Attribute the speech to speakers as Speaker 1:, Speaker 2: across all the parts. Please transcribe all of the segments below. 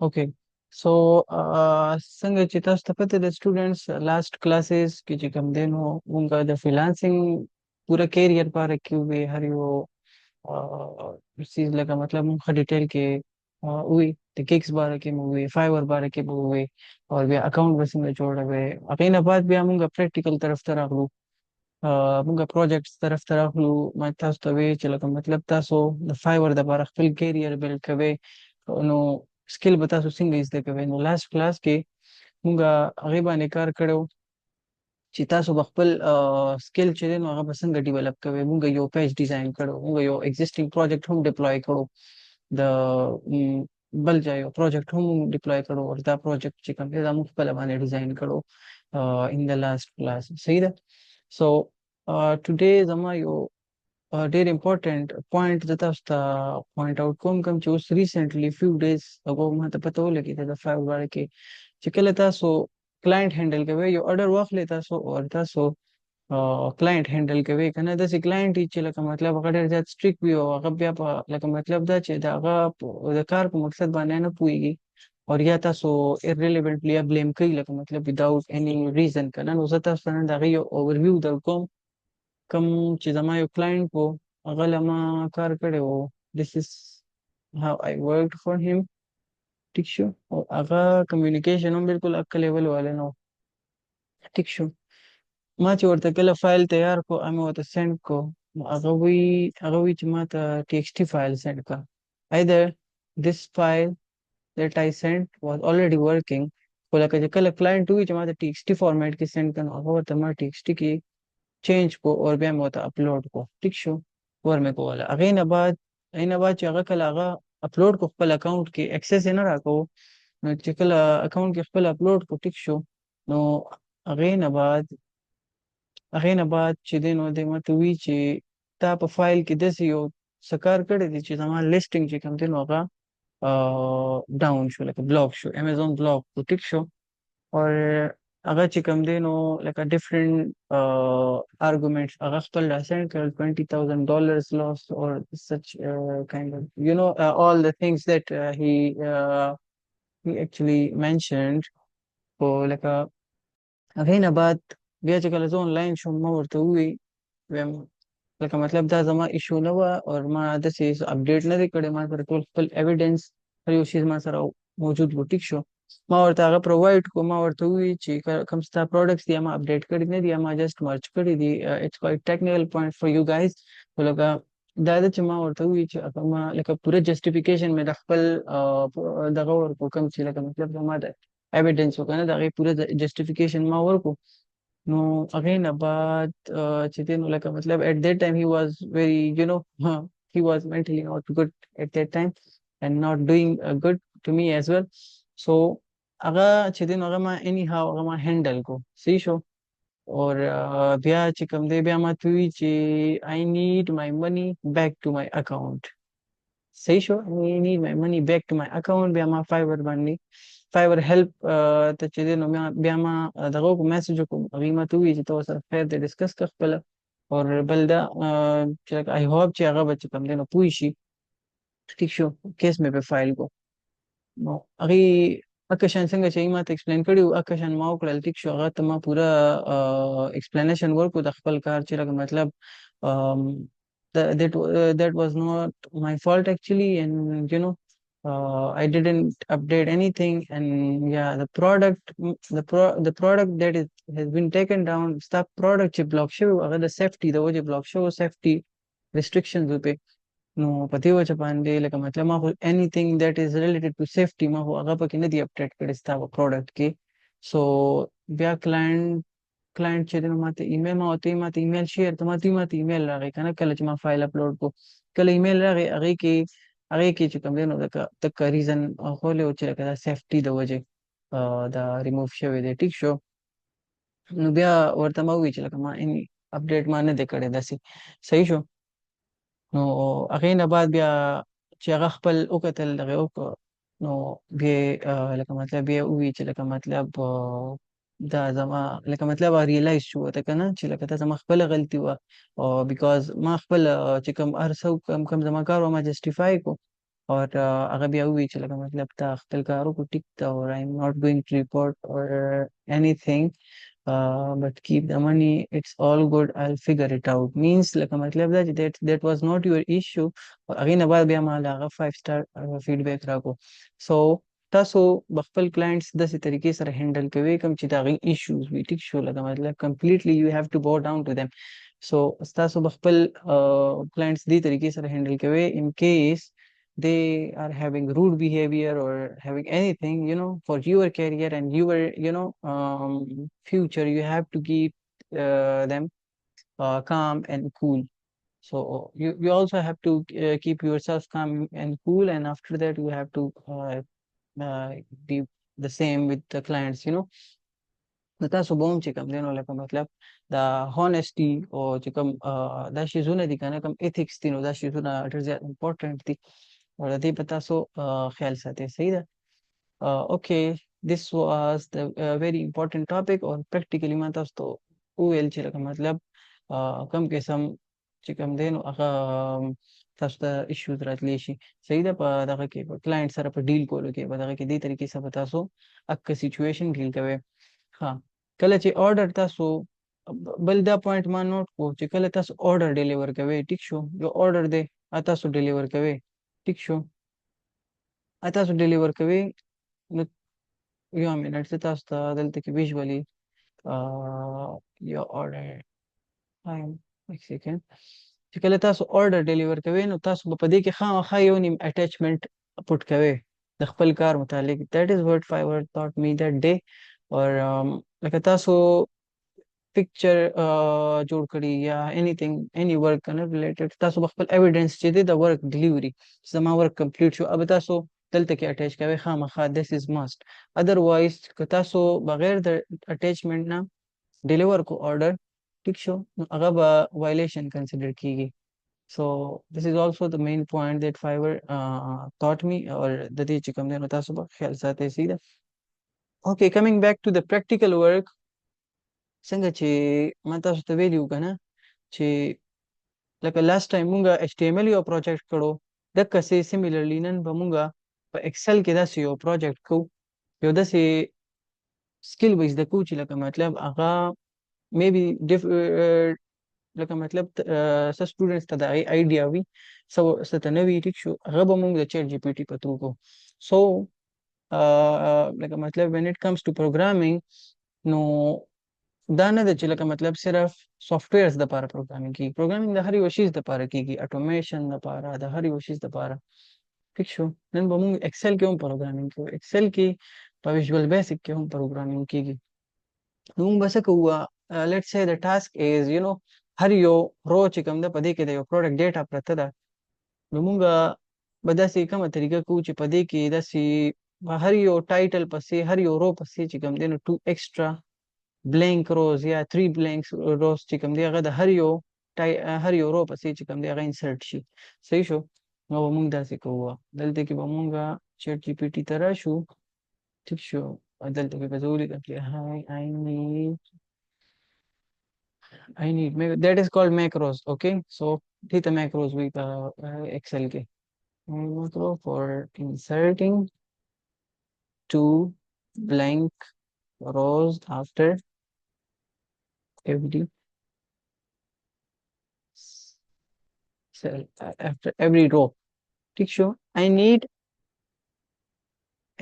Speaker 1: اوکې سو څنګه چې تاسو ته پته د سټوډنټس لاست کلاسز کې چې کوم دی نو مونږ د فریلانسنګ پوره کیریئر باره کې وی هر یو چیز لکه مطلب مونږ ډیټیل کې وی د کیکس باره کې مو وی فایور باره کې مو وی او بیا اکاونټ به څنګه جوړوي هغې نه بعد بیا مونږ پریکټیکل طرف ته راغلو مونږ پروجیکټس طرف ته راغلو ما تاسو ته وی چې لکه مطلب تاسو د فایور د لپاره خپل کیریئر بلډ کوئ نو سکل به تاسو څنګه زده کوئ نو لاست کلاس کې مونږ هغې باندې کار کړی چې تاسو به خپل سکل چې دی نو هغه به څنګه ډیولپ کوئ مونږ یو پیج ډیزاین کړو مونږ یو ایگزیسټینګ پروجیکټ هم ډپلوای کړو د بل ځای یو پروجیکټ هم ډپلوای کړو او دا پروجیکټ چې کوم دی دا مونږ خپله باندې ډیزاین کړو ان د لاست کلاس صحیح ده سو ټوډے زما یو ډېر امپورټنٹ پوینټ د تاسو ته پوینټ آوټ کوم چې اوس ریسنټلی فیو ډیز اگو ما ته پته ولګېده د فایور باره کې چې کله تاسو کلاینټ هینډل کوئ یو order واخلئ تاسو او تاسو کلاینټ هینډل کوئ که نه داسې کلاینټ چې لکه مطلب هغه ډېر زیات سټریک وي او هغه بیا په لکه مطلب دا چې د هغه د کار په مقصد باندې نه پوهېږي او یا تاسو irrelevantly یا بلیم کوي لکه مطلب without any reason که نه نو زه تاسو ته نن د هغې یو اوورویو در کوم کوم چې زما یو کلاینټ و هغه له ما کار کړی و this is how I worked for him ټیک شو او هغه کمیونیکیشن هم بالکل اکه لیول والا نه و ټیک شو ما چې ورته کله فایل تیار کو مې ورته سینډ کو نو هغه وی چې ما ته TXT فایل سینډ کا either this file that I sent was already working خو لکه چې کله کلاینټ وی چې ما ته TXT فارمیټ کې سینډ کړه نو هغه ورته ما TXT کې چینج کو اور بیا مې ورته اپلوډ کو ټیک شو ور مې کوله هغې نه بعد چې هغه کله هغه اپلوډ کو خپل اکاونټ کې اکسس یې نه راکوو نو چې کله اکاونټ کې خپل اپلوډ کو ټیک شو نو هغې نه بعد چې دی نو دی ماته وی چې تا په فایل کې داسې یو څه کار کړی دی چې زما لیسټینګ چې کوم دی نو هغه ډاون شو لکه بلاک شو امیزون بلاک شو ټیک شو اور هغه چې کوم دی نو لکه ډفرنٹ arguments هغه خپل راسینډ کړل $20,000 loss or such kind of all the things that he actually mentioned خو لکه هغې نه بعد بیا چې کله زه آنلاین شوم ما ورته ووی ویم لکه مطلب دا زما ایشو نه وه او ما داسې اپډیټ نه دی کړی ما سره ټول خپل ایویډنس هر یو شیز ما سره موجود و ټیک شو ما ورته هغه پرووایډ کو ما ورته ووی چې کوم ستا پروډکټس دي ما اپډیټ کړي نه دي ما جسټ مرج کړي دي اټس کوایټ ټیکنیکل پوینټ فار یو گایز لکه دا ده چې ما ورته ووی چې هغه ما لکه پوره جسټیفیکیشن مې د خپل دغه ورکو کوم چې لکه مطلب زما د ایویډنس و که نه د هغې پوره جسټیفیکیشن ما ورکو نو هغې نه بعد چې دی نو لکه مطلب at that time he was very he was mentally not good at that time and not doing good to me as well so هغه چې دی نو هغه ما anyhow هغه ما هینډل کو صحیح شو اور بیا چې کوم دی بیا ما ته وی چې I need my money back to my account صحیح شو I need my money back to my account بیا ما فایور باندې فایور هیلپ ته چې دی نو بیا ما دغه میسج وکړو هغې ما ته وویل چې ته ورسره خیر دی ډسکس کړه خپله اور بل دا چې آی هوپ چې هغه به چې کوم دی نو پوه شي ټیک شو کیس مې پې فایل کو نو هغې اکه شان څنګه چې ما ته ایکسپلین کړي وو اکه شان ما وکړل ټیک شو هغه ته ما پوره ایکسپلینیشن ورکړو د خپل کار چې لکه مطلب that was not my fault actually and I didn't update anything and yeah the product that has been taken down stop product چې block شوی هغه د safety د وجې block شوی safety restrictions وپې نو په دې وجه باندې لکه مطلب ما خو anything that is related to safety ما خو هغه پکې نه دی اپډیټ کړی ستا په پروډکټ کې سو بیا کلاینټ چې دی نو ماته ایمیل ما ته ایمیل شیر ته ماته ایمیل راغی که نه کله چې ما فایل اپلوډ کو کله ایمیل راغی هغې کې چې کوم دی نو دغه ریزن خولی و چې لکه دا سیفټي د وجې دا ریموف شوی دی ټیک شو نو بیا ورته ما وویل چې لکه ما اپډیټ ما نه دی کړی داسې صحیح شو نو هغې نه بعد بیا چې هغه خپل وکتل دغه وکړو نو بیا لکه مطلب بیا وویل چې لکه مطلب دا زما لکه مطلب ریلایز شو ته که نه چې لکه دا زما خپله غلطي وه بیکاز ما خپل چې کوم هر څه کوم زما کار و ما جسټیفای کو और هغه بیا وی چې لکه مطلب تا خپل کارو کو ټیک تا or I'm not going to report or anything, but keep the money, it's all good, I'll figure it out. Means لکه مطلب دا چې that was not your issue. او هغې نه بعد بیا ما هغه 5 star feedback راکو. so تاسو بخپل کلاینټس داسې طریقې سره هینډل کوئ کوم چې د هغې ایشوز وي ټیک شو لکه مطلب completely you have to bow down to them. so تاسو بخپل کلاینټس دې طریقې سره هینډل کوئ in case they are having rude behavior or having anything, for your career and your, future, you have to keep them calm and cool. So you also have to keep yourself calm and cool, and after that you have to be the same with the clients. نو تاسو به هم چې کوم دی نو لکه مطلب د هونسټي او چې کوم دا شیزونه دي که نه کوم ایتھکس دي نو دا شیزونه ډېر زیات امپورټنټ دي او د دې په تاسو خیال ساتئ صحیح ده. okay, this was the very important topic or practically ما تاسو ته وویل چې لکه مطلب کوم قسم چې کوم دی نو هغه تاسو ته ایشوز راتلی شي صحیح ده په دغه کې په کلاینټ سره په ډیل کولو کې په دغه کې دې طریقې سره به تاسو اکه سچویشن ډیل کوئ. ها کله چې order تاسو بل دا پوینټ ما نوٹ کو چې کله تاسو order ډیلیور کوئ ټیک شو یو order دی تاسو ډیلیور کوئ ټیک شو تاسو ډیلیور کوئ نو یو منټ زه تاسو ته دلته کې ویژولي یو order ایک سیکنډ چې کله تاسو order ډیلیور کوئ نو تاسو به په دې کې خامخا یو نیم اټیچمنټ پټ کوئ د خپل کار متعلق. that is what Fiverr taught me that day. اور لکه تاسو پکچر جوړ کړي یا anything any work کنه related تاسو خپل evidence چې دی د work delivery زما work complete شو اب تاسو دلته کې اٹیچ کوي خامخا this is must. otherwise که تاسو بغیر د attachment نه deliver کو order ټیک شو نو هغه به violation consider کیږي. so this is also the main point that Fiverr taught me اور د دې چې کوم دی نو تاسو به خیال ساتئ سیده. okay, coming back to the practical work, څنګه چې ما تاسو ته ویلیو کنه چې لکه لاست ټایم مونږه HTML یو پروجیکټ کړو دغه سي سیمیلرلی نن به مونږه په ایکسل کې داسې یو پروجیکټ کو یو داسې سکل بیس د کوچ لکه مطلب هغه میبي لکه مطلب څه سټوډنټس ته د ایډیا وي څه ته نوي ټیک شو هغه به مونږ د چیټ جی پی ټي په تھرو کو. سو لکه مطلب when it comes to programming نو دا نه ده چې لکه مطلب صرف سافټویرز د لپاره پروګرامینګ کیږي پروګرامینګ د هر یو شیز د لپاره کیږي اټومیشن د لپاره د هر یو شیز د لپاره ٹھیک شو. نن به موږ ایکسل کې هم پروګرامینګ کوو ایکسل کې په ویژوال بیسک کې هم پروګرامینګ کیږي. نو موږ بس کوو لیټس سے د ټاسک از هر یو رو چې کوم ده په دې کې د یو پروډکټ ډیټا پرته ده نو موږ به داسې کومه طریقه کوو چې په دې کې داسې هر یو ټایټل پسې هر یو رو پسې چې کوم دی نو 2 ایکسټرا blank rows یا 3 blank rows چې کوم دی هغه د هر یو رو پسې چې کوم دی هغه انسرټ شي صحیح شو. نو موږ داسې کوو دلته کې به موږ چیټ جی پی ټي ته راشو ټیک شو دلته کې به زه ولیکم چې I need that is called macros. okay, so دې ته macros وی په ایکسل کې macro for inserting 2 blank rows after every cell after every row ٹھیک شو. I need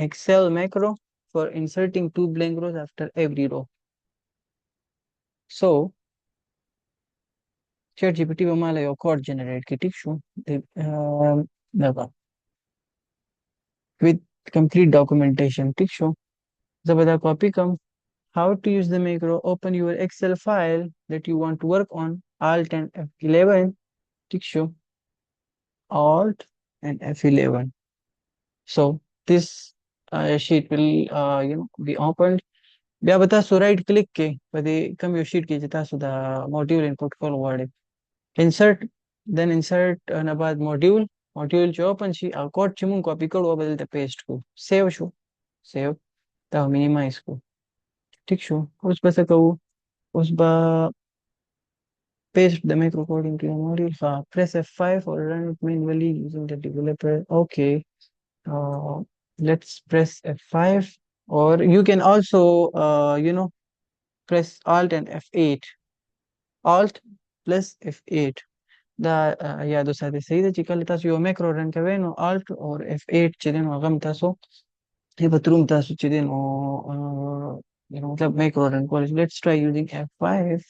Speaker 1: Excel macro for inserting 2 blank rows after every row. so ChatGPT به مالا یو کوډ جنریټ کړي ټیک شو دغه with complete documentation ټیک شو. زه به دا کاپی کوم how to use the macro. open your Excel file that you want to work on alt and F11 ٹیک شو alt and F11. so this sheet will be opened. بیا به تاسو رائټ کلیک کې په دې کوم یو شیټ کې چې تاسو د موډیول انپوټ کول غواړئ انسرټ دین انسرټ نه بعد موډیول چې اوپن شي او کوډ چې مونږ کاپی کړو به دلته پیسټ کو سیو شو سیو دا مینیمایز کو ٹھیک شو. اوس به څه کوو اوس به paste the microcode into your module. Press F5 or run it manually using the developer. Okay. Uh, let's press F5, or you can also, press Alt and F8. Alt plus F8. Yeah, those are the say that you call it as your macro run kaveno Alt or F8 chiden or gam taso. Hibatrum taso chiden or the macro run college. Let's try using F5.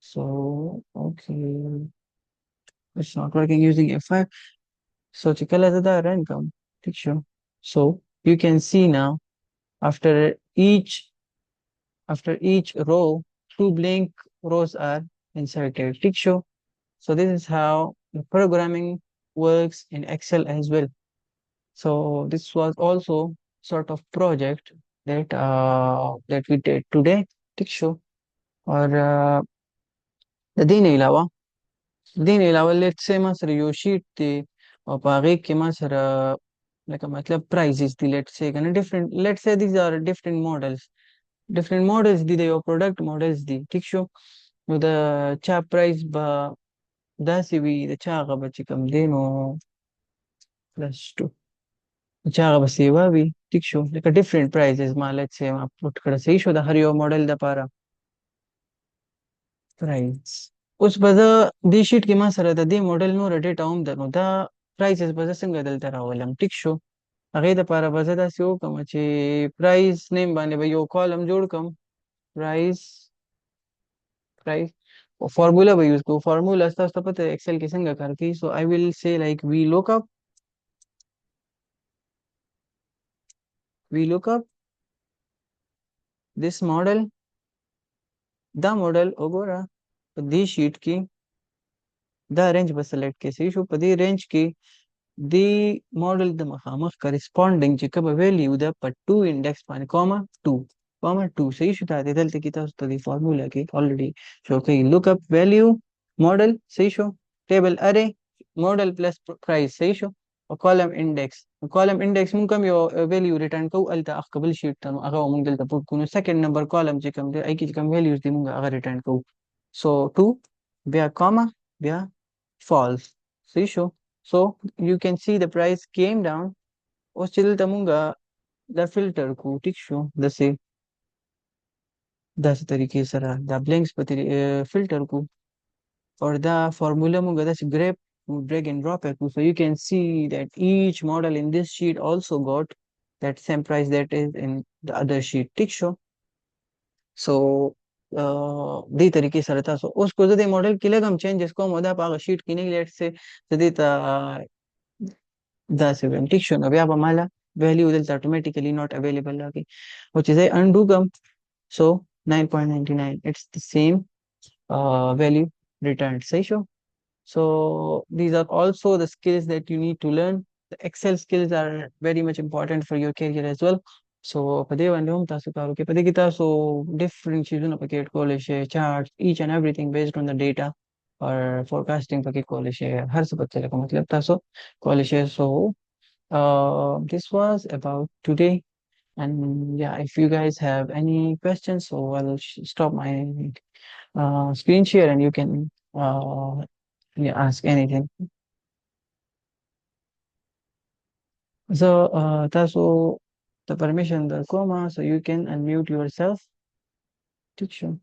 Speaker 1: So, okay, it's not working using F5. So, chikala the run come. Sure. So, you can see now after each row, two blank rows are inserted. Sure. So, this is how the programming works in Excel as well. So, this was also sort of project that we did today. Sure. और د دین علاوه لیټس سه ما سره یو شیټ دی او په هغې کې ما سره لکه مطلب پرایزز دي لیټس سه کنه ډیفرنٹ لیټس سه دیز آر ډیفرنٹ ماډلز دي د یو پروډکټ ماډلز دي ټیک شو نو د چا پرایز به داسې وي د چا هغه به چې کوم دی نو پلس ټو د چا هغه به سیوا وي ټیک شو لکه ډیفرنٹ پرایزز ما لیټس سه ما پوټ کړه صحیح شو د هر یو ماډل دپاره پرایز اوس به زه دې شیټ کې ما سره د دې موډل نوره ډیټا هم ده نو دا پرایسز به زه څنګه دلته راولم ټیک شو هغې دپاره به زه داسې وکړم چې پرایس نیم باندې به یو کالم جوړ کړم پرایس فارموله به یوز کوو فارموله ستاسو ته پته ایکسل کې څنګه کار کوي سو آی ویل say like we look up this model دا موډل وګوره په دې شیټ کې دا رینج به سلیکټ کې صحیح شو په دې رینج کې دی ماډل د مخامخ کرسپونډینګ چې کومه ویلیو ده په 2 انډیکس باندې کوما 2 صحیح شو دا دی دلته کې تاسو ته دی فارمولا کې الریډي شو کوي لوک اپ ویلیو ماډل صحیح شو ټیبل اره ماډل پلس پرایس صحیح شو او کالم انډیکس مونږ کوم یو ویلیو ریټرن کوو الته قبل شیټ ته نو هغه مونږ دلته پوت کوو سیکنډ نمبر کالم چې کوم دی ای کې کوم ویلیوز دی مونږ هغه ریټرن کوو سو 2 بیا کوما بیا false صحیح شو so you can see the price came down اوس چې دلته مونږه دا فلټر کو ټیک شو داسې طریقې سره دا بلینکس په فلټر کو or the formula مونږه داسې grab drag and drop it so you can see that each model in this sheet also got that same price that is in the other sheet ټیک شو so دې طریقې سره تاسو اوس کو زه د موډل کې لږ هم چینجز کوم او دا په هغه شیټ کې نه لیټ سه زه دې ته داسې وایم ټیک شو نو بیا به مالا value دلته automatically not available راغی او چې زه undo کوم so 9.99 it's the same value returned صحیح شو so these are also the skills that you need to learn the Excel skills are very much important for your career as well so په دې باندې هم تاسو کار وکړئ په دې کې تاسو different چیزونه پکې اډ کولی شئ charts each and everything based on the data or forecasting پکې کولی شئ هر څه پکې لکه مطلب تاسو کولی شئ so this was about today and yeah if you guys have any questions so I'll stop my screen share and you can yeah, ask anything so taso the permission the comma so you can unmute yourself teacher